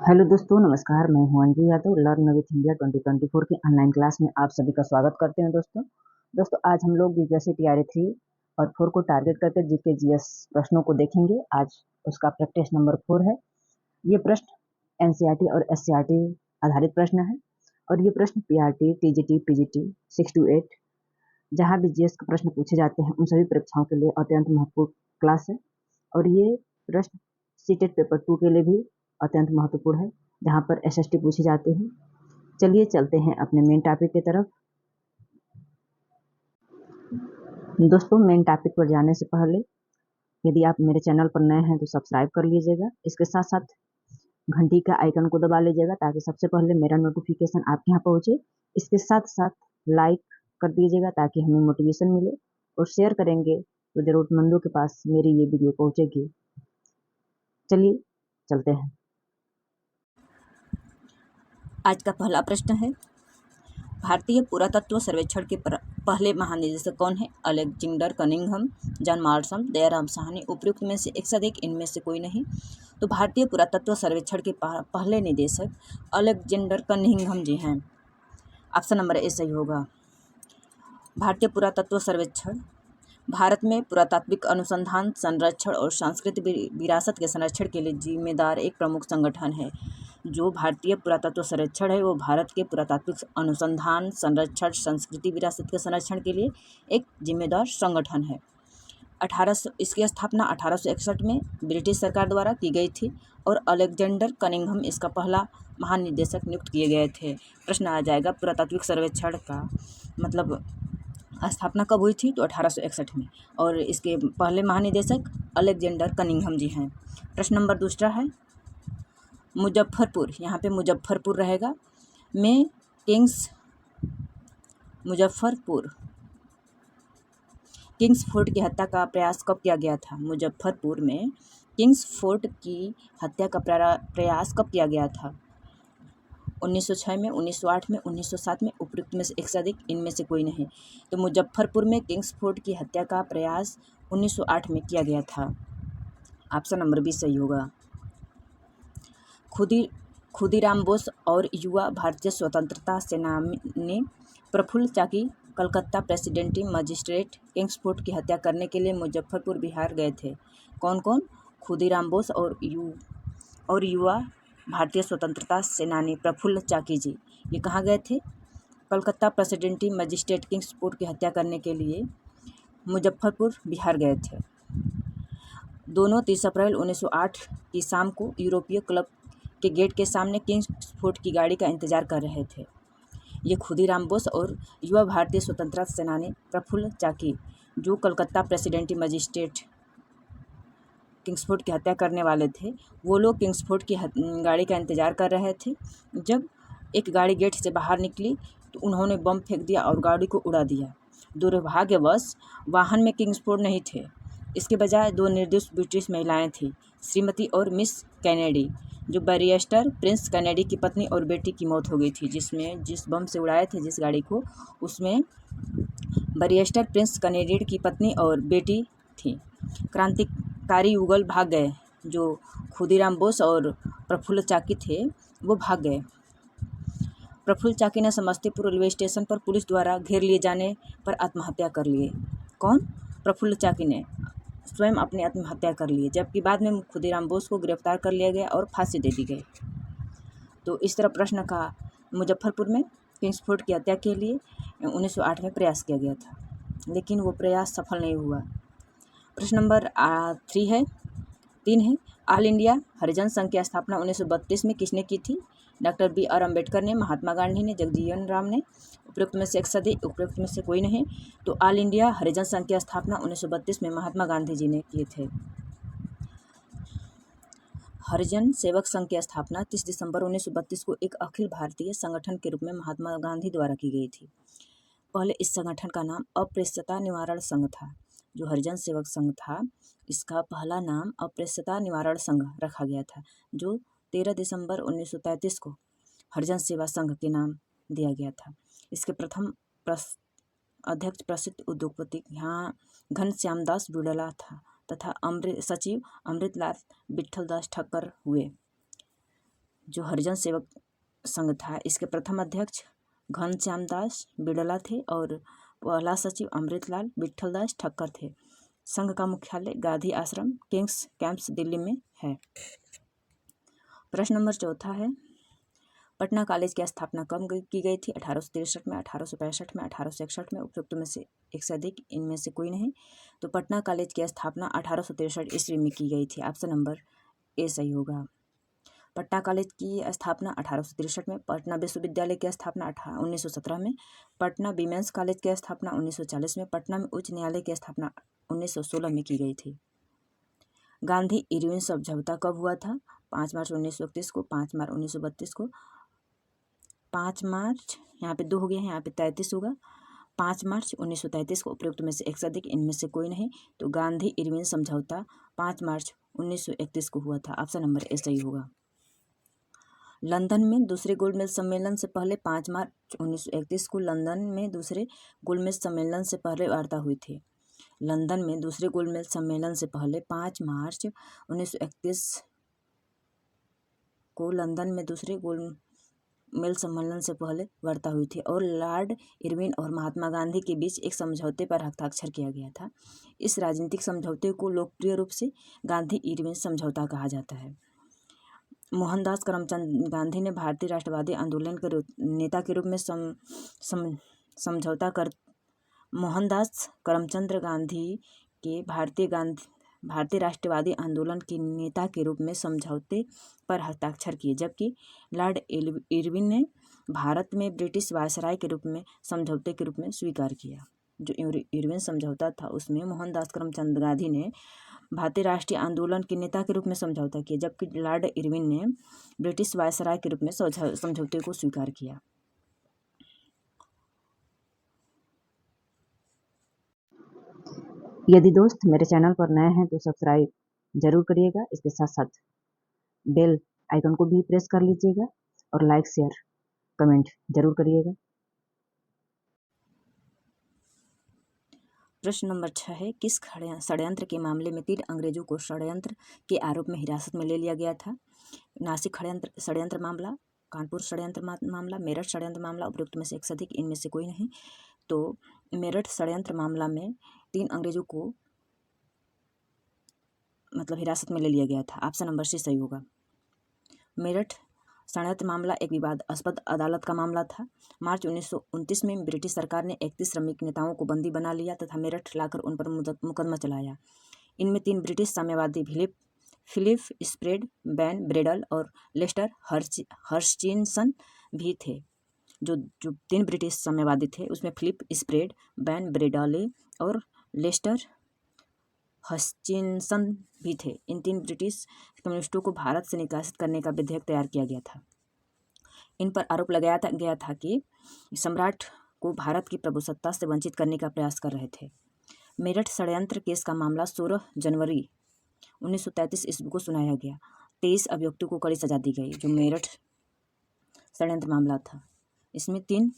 Hello दोस्तों, नमस्कार। मैं हूं Anju Yadav. Learn with India 2024 की ऑनलाइन क्लास में आप सभी का स्वागत करते हैं। दोस्तों आज हम लोग यूपीएससी टीआरई 3 और 4 को टारगेट करके जीके जीएस प्रश्नों को देखेंगे। आज उसका प्रैक्टिस नंबर 4 है। ये प्रश्न एनसीईआरटी और एससीईआरटी आधारित प्रश्न है और ये प्रश्न पीआरटी, टीजीटी, पीजीटी 6 to 8 जहाँ भी जीएस के प्रश्न पूछे जाते हैं उन सभी परीक्षाओं के लिए अत्यंत महत्वपूर्ण क्लास है। और ये प्रश्न सीटेट पेपर 2 के लिए भी अत्यंत महत्वपूर्ण है, जहाँ पर एसएसटी पूछी जाती है। चलिए चलते हैं अपने मेन टॉपिक की तरफ। दोस्तों, मेन टॉपिक पर जाने से पहले यदि आप मेरे चैनल पर नए हैं तो सब्सक्राइब कर लीजिएगा। इसके साथ साथ घंटी का आइकन को दबा लीजिएगा ताकि सबसे पहले मेरा नोटिफिकेशन आपके यहाँ पहुँचे। इसके साथ साथ लाइक कर दीजिएगा ताकि हमें मोटिवेशन मिले, और शेयर करेंगे तो ज़रूरतमंदों के पास मेरी ये वीडियो पहुँचेगी। चलिए चलते हैं। आज का पहला प्रश्न है, भारतीय पुरातत्व सर्वेक्षण के पहले महानिदेशक कौन है? Alexander Cunningham, John Marshall, Dayaram Sahni. उपयुक्त में से एक से अधिक, इनमें से कोई नहीं। तो भारतीय पुरातत्व सर्वेक्षण के पहले निदेशक अलेक्जेंडर कनिंघम जी हैं। ऑप्शन नंबर ए सही होगा। भारतीय पुरातत्व सर्वेक्षण भारत में पुरातात्विक अनुसंधान, संरक्षण और सांस्कृतिक विरासत के संरक्षण के लिए जिम्मेदार एक प्रमुख संगठन है। जो भारतीय पुरातत्व सर्वेक्षण है वो भारत के पुरातात्विक अनुसंधान, संरक्षण, संस्कृति विरासत के संरक्षण के लिए एक जिम्मेदार संगठन है। इसकी स्थापना 1861 में ब्रिटिश सरकार द्वारा की गई थी और अलेक्जेंडर कनिंघम इसका पहला महानिदेशक नियुक्त किए गए थे। प्रश्न आ जाएगा पुरातात्विक सर्वेक्षण का मतलब स्थापना कब हुई थी? तो 1861 में, और इसके पहले महानिदेशक अलेक्जेंडर कनिंघम जी हैं। प्रश्न नंबर दूसरा है, मुजफ्फरपुर, यहाँ पे मुजफ्फरपुर रहेगा, में किंग्सफोर्ड की हत्या का प्रयास कब किया गया था? मुजफ्फरपुर में किंग्सफोर्ड की हत्या का प्रयास कब किया गया था? 1906 में, 1908 में, 1907 में। उपयुक्त में से एक से अधिक, इनमें से कोई नहीं। तो मुजफ्फरपुर में किंग्सफोर्ड की हत्या का प्रयास 1908 में किया गया था। ऑप्शन नंबर बी सही होगा। खुदीराम बोस और युवा भारतीय स्वतंत्रता सेनानी प्रफुल्ल चाकी कलकत्ता प्रेसिडेंटी मजिस्ट्रेट किंग्सफोर्ड की हत्या करने के लिए मुजफ्फरपुर बिहार गए थे। कौन कौन? खुदीराम बोस और युवा भारतीय स्वतंत्रता सेनानी प्रफुल्ल चाकी जी। ये कहाँ गए थे? कलकत्ता प्रेसिडेंटी मजिस्ट्रेट किंग्सफोर्ड की हत्या करने के लिए मुजफ्फरपुर बिहार गए थे। दोनों 30 अप्रैल 1908 की शाम को यूरोपीय क्लब के गेट के सामने किंग्सफोर्ड की गाड़ी का इंतजार कर रहे थे। ये खुदीराम बोस और युवा भारतीय स्वतंत्रता सेनानी प्रफुल्ल चाकी, जो कलकत्ता प्रेसिडेंटी मजिस्ट्रेट किंग्सफोर्ड की हत्या करने वाले थे, वो लोग किंग्सफोर्ड की गाड़ी का इंतजार कर रहे थे। जब एक गाड़ी गेट से बाहर निकली तो उन्होंने बम फेंक दिया और गाड़ी को उड़ा दिया। दुर्भाग्यवश वाहन में किंग्सफोर्ड नहीं थे। इसके बजाय दो निर्दोष ब्रिटिश महिलाएं थीं, श्रीमती और मिस कैनेडी। जो बैरिस्टर प्रिंस कैनेडी की पत्नी और बेटी की मौत हो गई थी। जिस बम से उड़ाए थे जिस गाड़ी को, उसमें बैरिस्टर प्रिंस कैनेडी की पत्नी और बेटी थी। क्रांतिकारी युगल भाग गए। जो खुदीराम बोस और प्रफुल्ल चाकी थे वो भाग गए। प्रफुल्ल चाकी ने समस्तीपुर रेलवे स्टेशन पर पुलिस द्वारा घेर लिए जाने पर आत्महत्या कर लिए। कौन? प्रफुल्ल चाकी ने स्वयं अपनी आत्महत्या कर लिए, जबकि बाद में खुदीराम बोस को गिरफ्तार कर लिया गया और फांसी दे दी गई। तो इस तरह प्रश्न का मुजफ्फरपुर में किंग्सफोर्ड की हत्या के लिए 1908 में प्रयास किया गया था, लेकिन वो प्रयास सफल नहीं हुआ। प्रश्न नंबर 3 है, ऑल इंडिया हरिजन संघ की स्थापना 1932 में किसने की थी? Doctor B R. अम्बेडकर ने, महात्मा गांधी ने, जगजीवन राम ने। उपयुक्त में से एक सदी, उपयुक्त में से कोई नहीं। तो ऑल इंडिया हरिजन संघ की स्थापना 1932 में महात्मा गांधी जी ने किए थे। हरिजन सेवक संघ की स्थापना 30 दिसंबर 1932 को एक अखिल भारतीय संगठन के रूप में महात्मा गांधी द्वारा की गई थी। पहले इस संगठन का नाम अस्पृश्यता निवारण संघ था। जो हरिजन सेवक संघ था, इसका पहला नाम अस्पृश्यता निवारण संघ रखा गया था, जो 13 दिसंबर 1933 को हरिजन सेवा संघ के नाम दिया गया था। इसके प्रथम अध्यक्ष प्रसिद्ध उद्योगपति यहाँ घनश्याम दास बिड़ला था तथा सचिव अमृतलाल विठल दास ठक्कर हुए। जो हरिजन सेवक संघ था, इसके प्रथम अध्यक्ष घनश्याम दास बिड़ला थे और पहला सचिव अमृतलाल विठल दास ठक्कर थे। संघ का मुख्यालय गांधी आश्रम किंग्स कैंप्स दिल्ली में है। प्रश्न नंबर 4 है, पटना कॉलेज की स्थापना कब की गई थी? 1863 में, 1865 में, 1861 में, उपरोक्त में से एक से अधिक, इनमें से कोई नहीं। तो पटना कॉलेज की स्थापना 1863 ईस्वी में की गई थी। ऑप्शन नंबर ए सही होगा। पटना कॉलेज की स्थापना 1863 में, पटना विश्वविद्यालय की स्थापना 1917 में, पटना वीमेंस कॉलेज की स्थापना 1940 में, पटना में उच्च न्यायालय की स्थापना 1916 में की गई थी। गांधी इरविन समझौता कब हुआ था? 5 मार्च 1931 को, 5 मार्च 1932 को, 5 मार्च यहाँ पे 2 हो गया है, यहाँ पे 33 होगा, 5 मार्च 1933 को, उपयुक्त में से एक से अधिक, इनमें से कोई नहीं। तो गांधी इरविन समझौता 5 मार्च 1931 को हुआ था। ऑप्शन नंबर ए सही होगा। लंदन में दूसरे गोलमेज सम्मेलन से पहले 5 मार्च 1931 को लंदन में दूसरे गोलमेज सम्मेलन से पहले वार्ता हुई थी। लंदन में दूसरे गोलमेज सम्मेलन से पहले 5 मार्च 1931 को लंदन में दूसरे गोलमेज सम्मेलन से पहले वार्ता हुई थी और लॉर्ड इरविन और महात्मा गांधी के बीच एक समझौते पर हस्ताक्षर किया गया था। इस राजनीतिक समझौते को लोकप्रिय रूप से गांधी इरविन समझौता कहा जाता है। मोहनदास करमचंद गांधी ने भारतीय राष्ट्रवादी आंदोलन के नेता के रूप में समझौता कर मोहनदास करमचंद गांधी के भारतीय राष्ट्रवादी आंदोलन के नेता के रूप में समझौते पर हस्ताक्षर किए, जबकि लॉर्ड इरविन ने भारत में ब्रिटिश वायसराय के रूप में समझौते के रूप में स्वीकार किया। जो इरविन समझौता था उसमें मोहनदास करमचंद गांधी ने भारतीय राष्ट्रीय आंदोलन के नेता के रूप में समझौता किया, जबकि लॉर्ड इरविन ने ब्रिटिश वायसराय के रूप में समझौते को स्वीकार किया। यदि दोस्त मेरे चैनल पर नए हैं तो सब्सक्राइब जरूर करिएगा, इसके साथ साथ बेल आइकन को भी प्रेस कर लीजिएगा और लाइक शेयर कमेंट जरूर करिएगा। प्रश्न नंबर 6 है, किस षड्यंत्र के मामले में 3 अंग्रेजों को षड्यंत्र के आरोप में हिरासत में ले लिया गया था? नासिक षड्यंत्र मामला, कानपुर षड्यंत्र मामला, मेरठ षड्यंत्र मामला, उपयुक्त में से एक से अधिक, इनमें से कोई नहीं। तो मेरठ षड्यंत्र मामला में 3 अंग्रेजों को हिरासत में ले लिया गया था। ऑप्शन नंबर सी सही होगा। मेरठ षड्यंत्र मामला एक विवादास्पद अदालत का मामला था। मार्च 1929 में ब्रिटिश सरकार ने 31 श्रमिक नेताओं को बंदी बना लिया तथा मेरठ लाकर उन पर मुकदमा चलाया। इनमें 3 ब्रिटिश साम्यवादी फिलिप स्प्रेड, बैन ब्रेडल और लेस्टर हर्चिनसन भी थे। जो 3 ब्रिटिश साम्यवादी थे उसमें फिलिप स्प्रेड, बैन ब्रेडले और लेस्टर हर्चिनसन भी थे। इन 3 ब्रिटिश कम्युनिस्टों को भारत से निकासित करने का विधेयक तैयार किया गया था। इन पर आरोप लगाया गया था कि सम्राट को भारत की प्रभुसत्ता से वंचित करने का प्रयास कर रहे थे। मेरठ षड्यंत्र केस का मामला 16 जनवरी 1933 ईस्वी को सुनाया गया। 23 अभियुक्तों को कड़ी सजा दी गई। जो मेरठ षड्यंत्र मामला था इसमें 3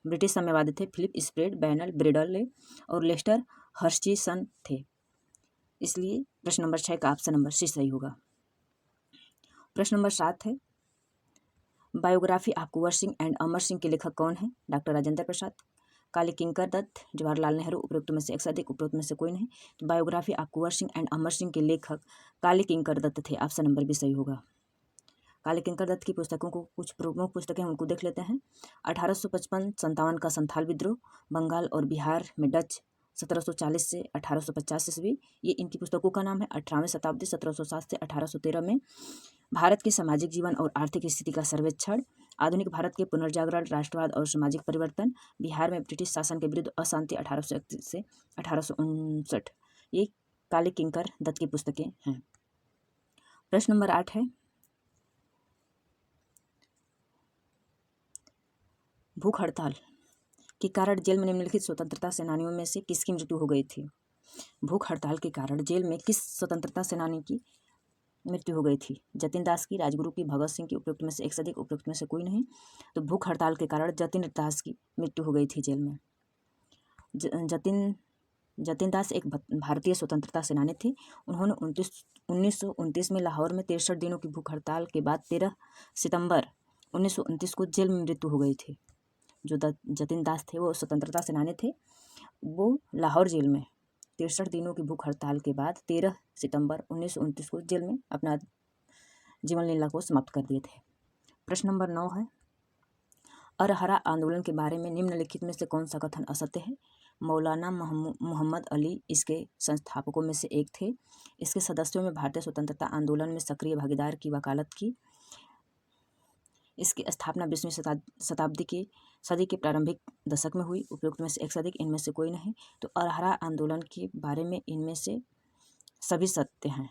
ब्रिटिश साम्यवादी थे, फिलिप स्प्रेड, बैनल ब्रेडले और लेस्टर हर्चिसन थे। इसलिए प्रश्न नंबर 6 का ऑप्शन नंबर सी सही होगा। प्रश्न नंबर 7 है, biography of Kunwar Singh and Amar Singh के लेखक कौन है? डॉक्टर राजेंद्र प्रसाद, काली किंकर दत्त, जवाहरलाल नेहरू, उपयुक्त में से एक से अधिक, उपयुक्त में से कोई नहीं। तो biography of Kunwar Singh and Amar Singh के लेखक काली किंकर दत्त थे। ऑप्शन नंबर भी सही होगा। काली किंकर दत्त की पुस्तकों को कुछ प्रमुख पुस्तकें उनको देख लेते हैं। 1855-57 का संथाल विद्रोह, बंगाल और बिहार में डच 1740 से 1850 ईस्वी, ये इनकी पुस्तकों का नाम है। 18वीं शताब्दी 1707 से 1813 में भारत के सामाजिक जीवन और आर्थिक स्थिति का सर्वेक्षण, आधुनिक भारत के पुनर्जागरण, राष्ट्रवाद और सामाजिक परिवर्तन, बिहार में ब्रिटिश शासन के विरुद्ध अशांति 1831 से 1859, ये काली किंकर दत्त की पुस्तकें हैं। प्रश्न नंबर 8 है, भूख हड़ताल के कारण जेल में निम्नलिखित स्वतंत्रता सेनानियों में से किसकी मृत्यु हो गई थी? भूख हड़ताल के कारण जेल में किस स्वतंत्रता सेनानी की मृत्यु हो गई थी? जतिन दास की, राजगुरु की, भगत सिंह की, उपयुक्त में से एक से अधिक, उपयुक्त में से कोई नहीं। तो भूख हड़ताल के कारण जतिन दास की मृत्यु हो गई थी जेल में। जतिन जतिन दास एक भारतीय स्वतंत्रता सेनानी थे। उन्होंने 1929 में लाहौर में 63 दिनों की भूख हड़ताल के बाद 13 सितंबर 1929 को जेल में मृत्यु हो गई थी। जो जतिन दास थे वो स्वतंत्रता सेनानी थे। वो लाहौर जेल में 63 दिनों की भूख हड़ताल के बाद 13 सितंबर 1929 को जेल में अपना जीवन लीला को समाप्त कर दिए थे। प्रश्न नंबर 9 है, अरहरा आंदोलन के बारे में निम्नलिखित में से कौन सा कथन असत्य है? मौलाना मोहम्मद अली इसके संस्थापकों में से एक थे। इसके सदस्यों में भारतीय स्वतंत्रता आंदोलन में सक्रिय भागीदार की वकालत की। इसकी स्थापना 20वीं शताब्दी की सदी के प्रारंभिक दशक में हुई। उपयुक्त में से एक से अधिक, इनमें से कोई नहीं। तो अरहरा आंदोलन के बारे में इनमें से सभी सत्य हैं,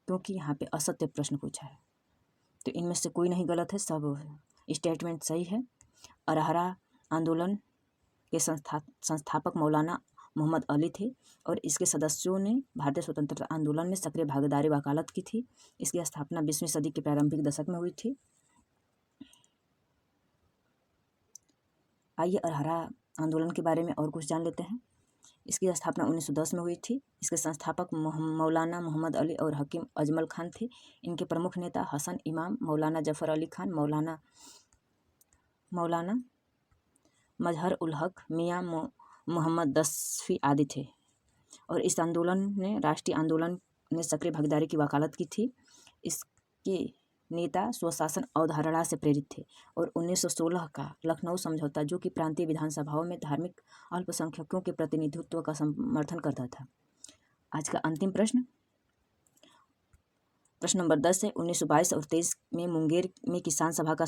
क्योंकि यहाँ पे असत्य प्रश्न पूछा है। तो इनमें से कोई नहीं गलत है, सब स्टेटमेंट सही है। अरहरा आंदोलन के संस्थापक मौलाना मोहम्मद अली थे और इसके सदस्यों ने भारतीय स्वतंत्रता आंदोलन में सक्रिय भागीदारी वकालत की थी। इसकी स्थापना 20वीं सदी के प्रारंभिक दशक में हुई थी। आइए अरहरा आंदोलन के बारे में और कुछ जान लेते हैं। इसकी स्थापना 1910 में हुई थी। इसके संस्थापक मौलाना मोहम्मद अली और हकीम अजमल खान थे। इनके प्रमुख नेता हसन इमाम, मौलाना जफर अली खान, मौलाना मजहर उल हक, मियाँ मोहम्मद दसवी आदि थे। और इस आंदोलन ने राष्ट्रीय आंदोलन में सक्रिय भागीदारी की वकालत की थी। इसके नेता स्वशासन अवधारणा से प्रेरित थे और 1916 का लखनऊ समझौता, जो कि प्रांतीय विधानसभाओं में धार्मिक अल्पसंख्यकों के प्रतिनिधित्व का समर्थन करता था। आज का अंतिम प्रश्न नंबर 10 है, 1922 और 23 में मुंगेर में किसान सभा का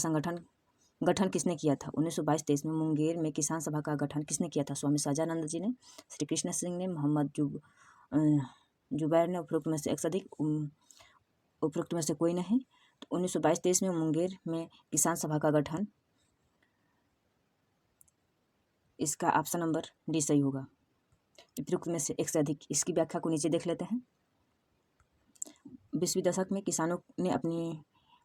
गठन किसने किया था? 1922-23 में मुंगेर में किसान सभा का गठन किसने किया था? स्वामी सहजानंद जी ने, श्री कृष्ण सिंह ने, मोहम्मद जुबैर ने। उपरोक्त में से एक से अधिक, उपरोक्त में से कोई नहीं। तो 1922-23 में मुंगेर में किसान सभा का गठन, इसका ऑप्शन नंबर डी सही होगा। उपरोक्त में से एक से अधिक, इसकी व्याख्या को नीचे देख लेते हैं। 20वीं दशक में किसानों ने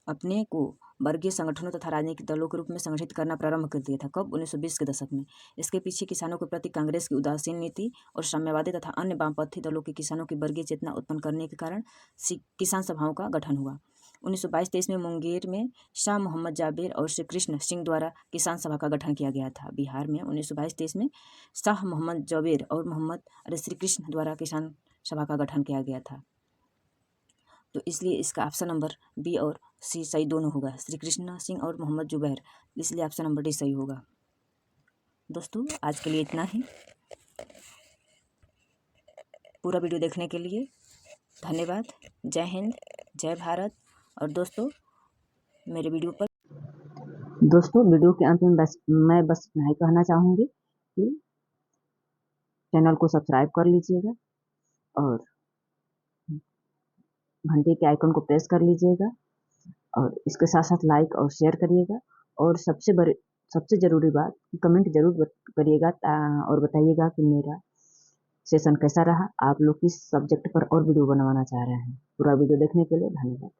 अपने को वर्गीय संगठनों तथा राजनीतिक दलों के रूप में संगठित करना प्रारंभ कर दिया था। कब? 1920 के दशक में। इसके पीछे किसानों के प्रति कांग्रेस की उदासीन नीति और साम्यवादी तथा अन्य वामपंथी दलों के किसानों की वर्गीय चेतना उत्पन्न करने के कारण किसान सभाओं का गठन हुआ। 1922-23 में मुंगेर में शाह मोहम्मद जाबिर और श्री कृष्ण सिंह द्वारा किसान सभा का गठन किया गया था। बिहार में 1922-23 में शाह मोहम्मद जाबिर और श्री कृष्ण द्वारा किसान सभा का गठन किया गया था। तो इसलिए इसका ऑप्शन नंबर बी और सी सही दोनों होगा, श्री कृष्ण सिंह और मोहम्मद जुबैर। इसलिए ऑप्शन नंबर डी सही होगा। दोस्तों आज के लिए इतना ही। पूरा वीडियो देखने के लिए धन्यवाद। जय हिंद, जय भारत। और दोस्तों मेरे वीडियो पर वीडियो के अंत में मैं बस इतना ही कहना चाहूँगी कि चैनल को सब्सक्राइब कर लीजिएगा और घंटे के आइकन को प्रेस कर लीजिएगा और इसके साथ साथ लाइक और शेयर करिएगा। और सबसे ज़रूरी बात, कमेंट जरूर करिएगा और बताइएगा कि मेरा सेशन कैसा रहा, आप लोग किस सब्जेक्ट पर और वीडियो बनवाना चाह रहे हैं। पूरा वीडियो देखने के लिए धन्यवाद।